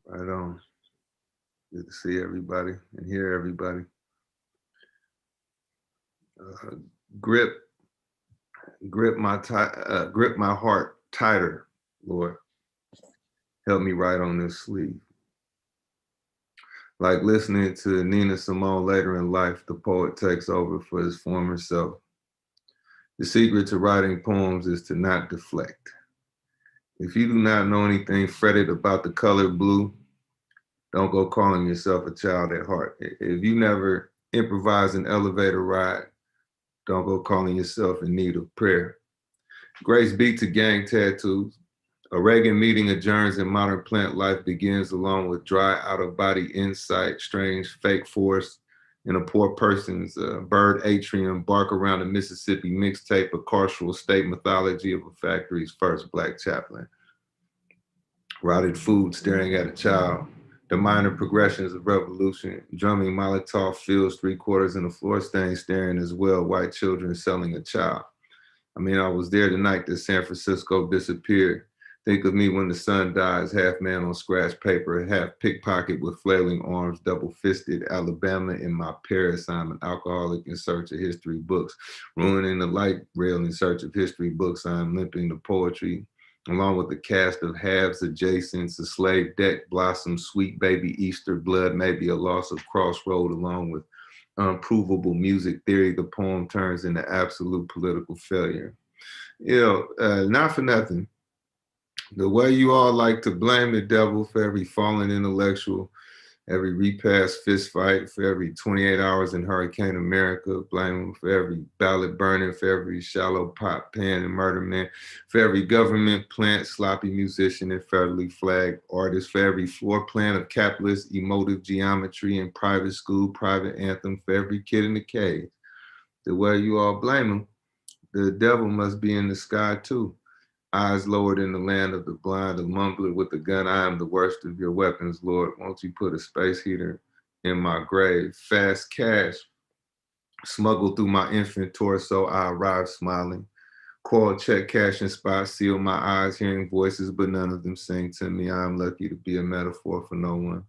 Right on. Good to see everybody and hear everybody. Uh, grip, grip my heart tighter, Lord. Help me write on this sleeve. Like listening to Nina Simone later in life, the poet takes over for his former self. The secret to writing poems is to not deflect. If you do not know anything fretted about the color blue, don't go calling yourself a child at heart. If you never improvise an elevator ride, don't go calling yourself in need of prayer. Grace be to gang tattoos. A Reagan meeting adjourns and modern plant life begins along with dry out-of-body insight, strange fake forest, and a poor person's bird atrium, bark around a Mississippi mixtape, a carceral state mythology of a factory's first black chaplain. Rotted food staring at a child, the minor progressions of revolution, drumming Molotov fields, three quarters in a floor stain staring as well, white children selling a child. I mean, I was there the night that San Francisco disappeared. Think of me when the sun dies, half man on scratch paper, half pickpocket with flailing arms, double fisted, Alabama in my Paris. I'm an alcoholic in search of history books, ruining the light rail in search of history books. I'm limping the poetry, along with the cast of halves adjacents, a slave deck, blossom, sweet baby Easter, blood, maybe a loss of crossroad, along with unprovable music theory. The poem turns into absolute political failure. Not for nothing. The way you all like to blame the devil for every fallen intellectual, every repassed fist fight, for every 28 hours in Hurricane America, blame him for every ballot burning, for every shallow pot pan and murder man, for every government plant, sloppy musician and federally flagged artist, for every floor plan of capitalist emotive geometry in private school, private anthem, for every kid in the cave. The way you all blame him, the devil must be in the sky too. Eyes lowered in the land of the blind, a mumbler with a gun. I am the worst of your weapons, Lord. Won't you put a space heater in my grave? Fast cash smuggled through my infant torso. I arrive smiling. Call, check, cash, and spot. Seal my eyes, hearing voices, but none of them sing to me. I am lucky to be a metaphor for no one.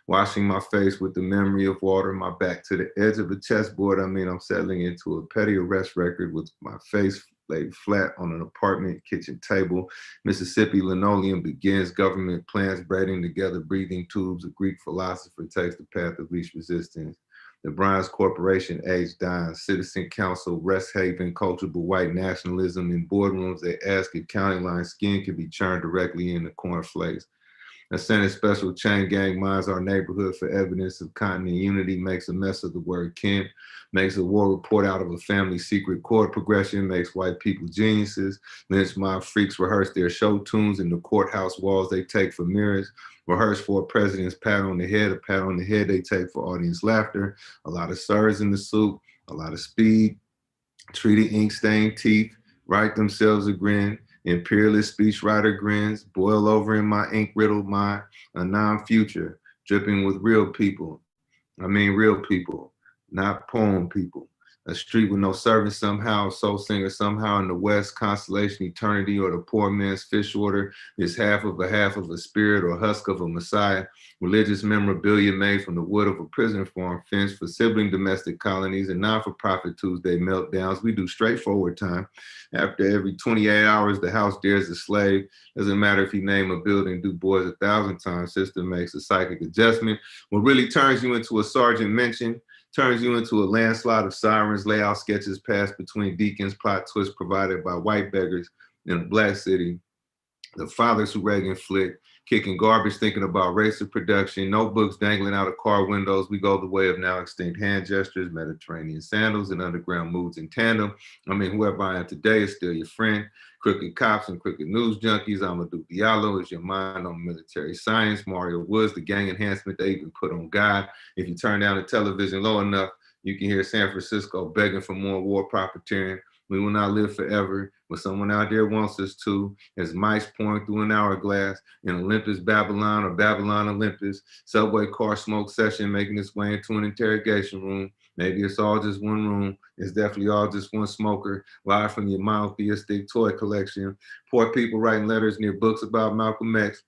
Washing my face with the memory of water, my back to the edge of a chessboard. I mean, I'm settling into a petty arrest record with my face laid flat on an apartment kitchen table. Mississippi linoleum begins, government plans braiding together breathing tubes. A Greek philosopher takes the path of least resistance. The Bronze Corporation age dying, citizen council, rest haven, cultural white nationalism. In boardrooms, they ask if county line skin can be churned directly into cornflakes. A Senate special chain gang mines our neighborhood for evidence of continent unity, makes a mess of the word kin, makes a war report out of a family secret chord progression, makes white people geniuses, lynch mob freaks rehearse their show tunes in the courthouse walls they take for mirrors, rehearse for a president's pat on the head, a pat on the head they take for audience laughter, a lot of sirs in the soup, a lot of speed, treaty ink stained teeth, write themselves a grin, imperialist speechwriter grins, boil over in my ink riddled mind, a non-future, dripping with real people. I mean real people, not poem people. A street with no servant somehow, a soul singer somehow in the West, constellation eternity, or the poor man's fish order is half of a spirit or husk of a messiah. Religious memorabilia made from the wood of a prison farm fence for sibling domestic colonies and non-for-profit Tuesday meltdowns. We do straightforward time. After every 28 hours, the house dares a slave. Doesn't matter if you name a building, Du Bois 1,000 times. System makes a psychic adjustment. What really turns you into a sergeant mention turns you into a landslide of sirens, layout sketches passed between deacons, plot twists provided by white beggars in a black city. The fathers who Reagan flicked, kicking garbage, thinking about race of production, notebooks dangling out of car windows. We go the way of now extinct hand gestures, Mediterranean sandals, and underground moods in tandem. I mean, whoever I am today is still your friend. Crooked cops and crooked news junkies. Amadou Diallo is your mind on military science. Mario Woods, the gang enhancement they even put on God. If you turn down the television low enough, you can hear San Francisco begging for more war profiteering. We will not live forever, but someone out there wants us to. As mice pouring through an hourglass in Olympus, Babylon, or Babylon, Olympus, subway car smoke session making its way into an interrogation room. Maybe it's all just one room. It's definitely all just one smoker, live from your monotheistic toy collection. Poor people writing letters near books about Malcolm X.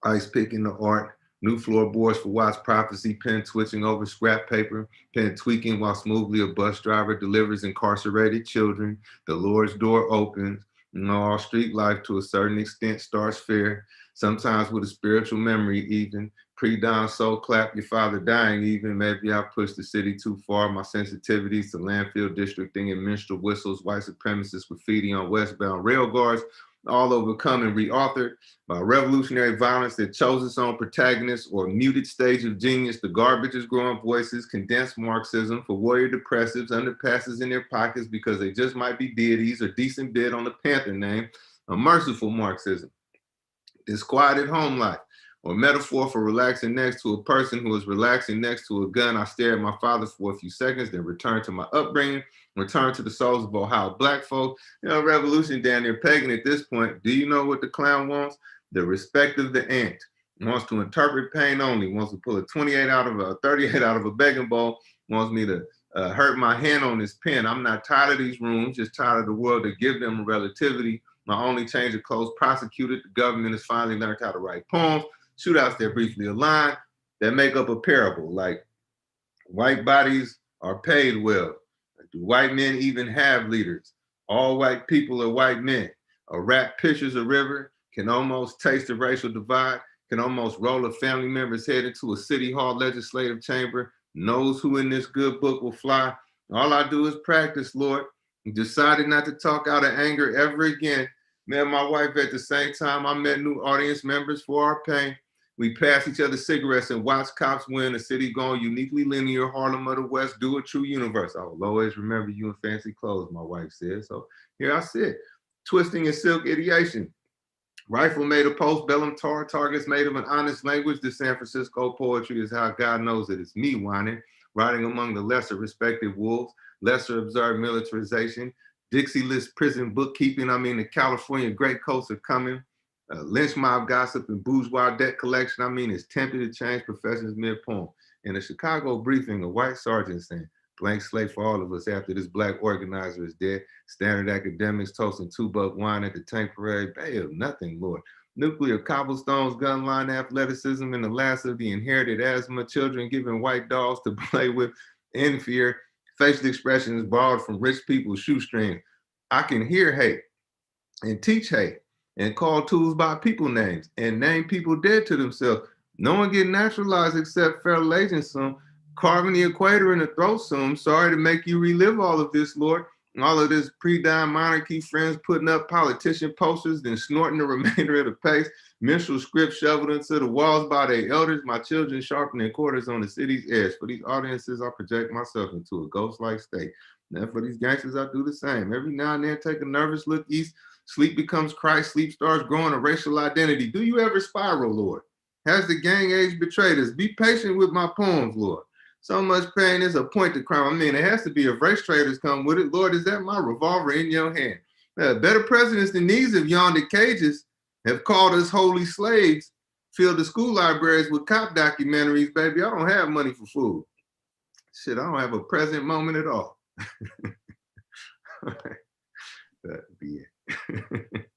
ice picking the art, new floorboards for Watts prophecy, pen twitching over scrap paper, pen tweaking while smoothly a bus driver delivers incarcerated children. The Lord's door opens. All street life to a certain extent starts fair, sometimes with a spiritual memory even. Pre-dawn soul clap, your father dying even. Maybe I pushed the city too far. My sensitivities to landfill districting and minstrel whistles, white supremacist graffiti on westbound rail guards, all overcome and reauthored by revolutionary violence that chose its own protagonist or muted stage of genius. The garbage is growing voices, condensed Marxism for warrior depressives, underpasses in their pockets because they just might be deities or decent bid on the Panther name, a merciful Marxism. Disquieted home life, or metaphor for relaxing next to a person who is relaxing next to a gun. I stare at my father for a few seconds, then return to my upbringing, return to the souls of Ohio black folk. Revolution down there pagan at this point. Do you know what the clown wants? The respect of the ant. Wants to interpret pain only, wants to pull a 28 out of a 38 out of a begging bowl, wants me to hurt my hand on this pen. I'm not tired of these rooms, just tired of the world to give them relativity. My only change of clothes prosecuted. The government has finally learned how to write poems, shootouts that briefly align, that make up a parable, like white bodies are paid well. Do white men even have leaders? All white people are white men. A rat pictures a river, can almost taste the racial divide, can almost roll a family member's head into a city hall legislative chamber, knows who in this good book will fly. All I do is practice, Lord. Decided not to talk out of anger ever again. Met my wife at the same time I met new audience members for our pain. We pass each other cigarettes and watch cops win. A city gone uniquely linear, Harlem of the West, do a true universe. I will always remember you in fancy clothes, my wife said. So here I sit, twisting in silk ideation. Rifle made of post-bellum tar, targets made of an honest language. The San Francisco poetry is how God knows it. It's me whining, riding among the lesser respected wolves, lesser observed militarization, Dixie list prison bookkeeping. I mean, the California greatcoats are coming. Lynch mob gossip and bourgeois debt collection. I mean, it's tempted to change professions mid-poem. In a Chicago briefing, a white sergeant saying, blank slate for all of us after this black organizer is dead. Standard academics toasting $2 wine at the tank parade. Babe, nothing, Lord. Nuclear cobblestones, gun line athleticism, and the last of the inherited asthma. Children given white dolls to play with in fear. Facial expressions borrowed from rich people's shoestrings. I can hear hate and teach hate and call tools by people names and name people dead to themselves. No one get naturalized except federal agents. Some carving the equator in the throat. Some sorry to make you relive all of this, Lord. All of this pre-dime monarchy friends putting up politician posters, then snorting the remainder of the pace. Minstrel script shoveled into the walls by their elders. My children sharpening quarters on the city's edge. For these audiences, I project myself into a ghost-like state. And for these gangsters, I do the same. Every now and then, take a nervous look east. Sleep becomes Christ. Sleep starts growing a racial identity. Do you ever spiral, Lord? Has the gang age betrayed us? Be patient with my poems, Lord. So much pain is a point to crime. I mean, it has to be if race traders come with it. Lord, is that my revolver in your hand? Better presidents than these have yawned at cages, have called us holy slaves, filled the school libraries with cop documentaries. Baby, I don't have money for food. Shit, I don't have a present moment at all. All right. That'd be it.